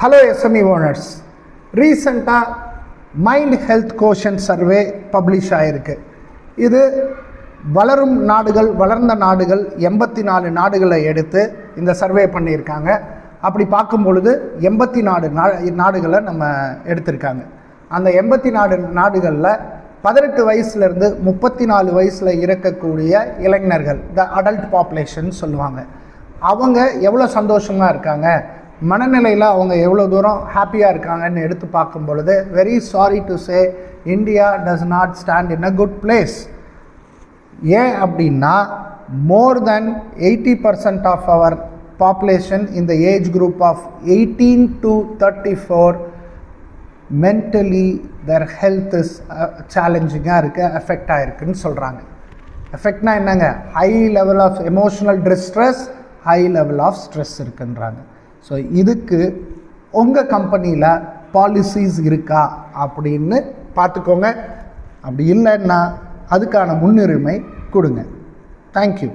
Hello SME owners, ரீசண்டாக mind health கோஷன் survey publish ஆகிருக்கு. இது வளரும் நாடுகள், வளர்ந்த நாடுகள் 84 நாடுகளை எடுத்து இந்த சர்வே பண்ணியிருக்காங்க. அப்படி பார்க்கும் பொழுது 84 நாடுகளை நம்ம எடுத்திருக்காங்க. அந்த 84 நாடுகளில் 18 வயசுலேருந்து 34 வயசில் இருக்கக்கூடிய இளைஞர்கள், த அடல்ட் பாப்புலேஷன் சொல்லுவாங்க, அவங்க எவ்வளோ சந்தோஷமாக இருக்காங்க, மனநிலையில் அவங்க எவ்வளோ தூரம் ஹாப்பியாக இருக்காங்கன்னு எடுத்து பார்க்கும் பொழுது, very sorry to say, India does not stand in a good place. ஏன் அப்படின்னா, more than 80% of our population இந்த age group of 18 to 34 mentally their health is சேலஞ்சிங்காக இருக்குது, எஃபெக்ட் ஆகிருக்குன்னு சொல்கிறாங்க. எஃபெக்ட்னா என்னங்க? High level of emotional distress, high level of stress இருக்குன்றாங்க. ஸோ இதுக்கு உங்கள் கம்பெனியில் பாலிசிஸ் இருக்கா அப்படின்னு பார்த்துக்கோங்க. அப்படி இல்லைன்னா அதுக்கான முன்னுரிமை கொடுங்க. தேங்க்யூ.